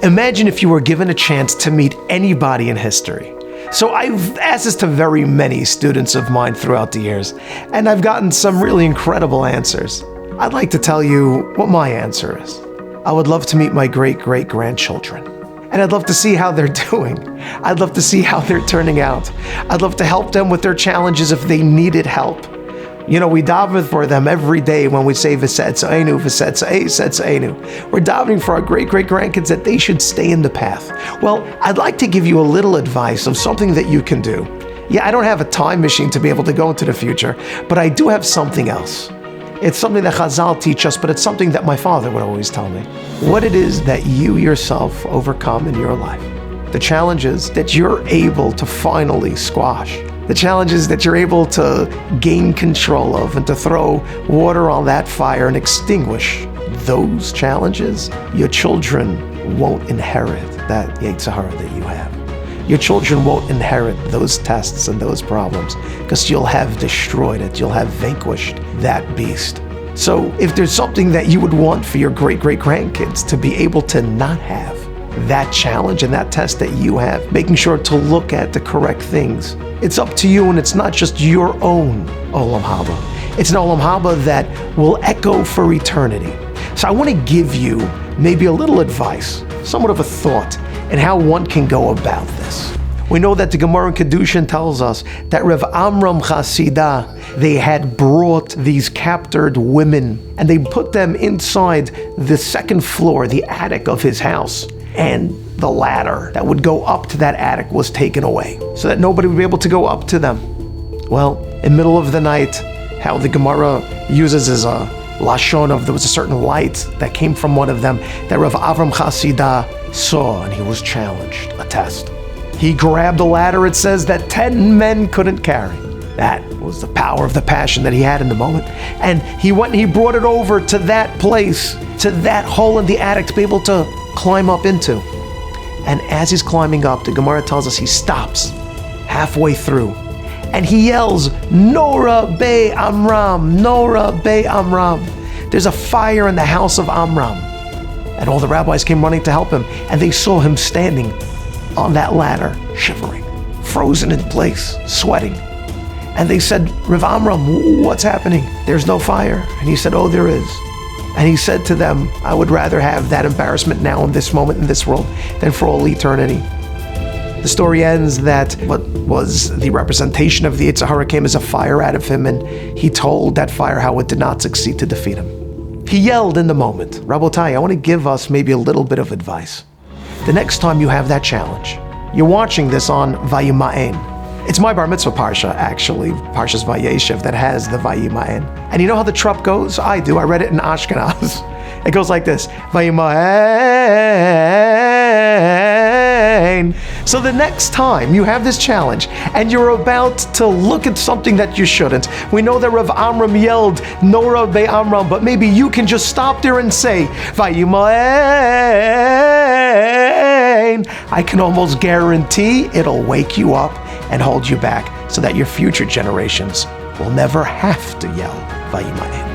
Imagine if you were given a chance to meet anybody in history. So I've asked this to very many students of mine throughout the years, and I've gotten some really incredible answers. I'd like to tell you what my answer is. I would love to meet my great-great-grandchildren. And I'd love to see how they're doing. I'd love to see how they're turning out. I'd love to help them with their challenges if they needed help. You know, we daven for them every day when we say V'setzaenu, V'setzaenu. We're davening for our great-great-grandkids that they should stay in the path. Well, I'd like to give you a little advice of something that you can do. Yeah, I don't have a time machine to be able to go into the future, but I do have something else. It's something that Chazal teach us, but it's something that my father would always tell me. What it is that you yourself overcome in your life. The challenges that you're able to finally squash. The challenges that you're able to gain control of and to throw water on that fire and extinguish those challenges. Your children won't inherit that Yetzer Hara that you have. Your children won't inherit those tests and those problems because you'll have destroyed it. You'll have vanquished that beast. So if there's something that you would want for your great-great-grandkids to be able to not have, that challenge and that test that you have, making sure to look at the correct things. It's up to you, and it's not just your own Olam Haba. It's an Olam Haba that will echo for eternity. So I want to give you maybe a little advice, somewhat of a thought, and how one can go about this. We know that the Gemara in Kedushin tells us that Rav Amram Chasida, they had brought these captured women and they put them inside the second floor, the attic of his house. And the ladder that would go up to that attic was taken away so that nobody would be able to go up to them. Well, in the middle of the night, how the Gemara uses as a lashon of there was a certain light that came from one of them that Rav Avram Chasida saw, and he was challenged, a test. He grabbed a ladder, it says, that 10 men couldn't carry. That was the power of the passion that he had in the moment. And he went and he brought it over to that place, to that hole in the attic to be able to climb up into. And as he's climbing up, the Gemara tells us he stops halfway through and he yells, Nora Be Amram, Nora Be Amram. There's a fire in the house of Amram. And all the rabbis came running to help him, and they saw him standing on that ladder, shivering, frozen in place, sweating. And they said, Rav Amram, what's happening? There's no fire. And he said, oh, there is. And he said to them, I would rather have that embarrassment now in this moment in this world than for all eternity. The story ends that what was the representation of the Yetzer Hara came as a fire out of him, and he told that fire how it did not succeed to defeat him. He yelled in the moment. Rabotai, I want to give us maybe a little bit of advice. The next time you have that challenge, you're watching this on Vayima'en. It's my bar mitzvah parsha, actually, Parshas Vayeshev, that has the Vayima'en. And you know how the trup goes? I do. I read it in Ashkenaz. It goes like this. Vayima'en. So the next time you have this challenge and you're about to look at something that you shouldn't, we know that Rav Amram yelled, Nora Be Amram, but maybe you can just stop there and say, Vayima'en. I can almost guarantee it'll wake you up and hold you back so that your future generations will never have to yell Vayima'en.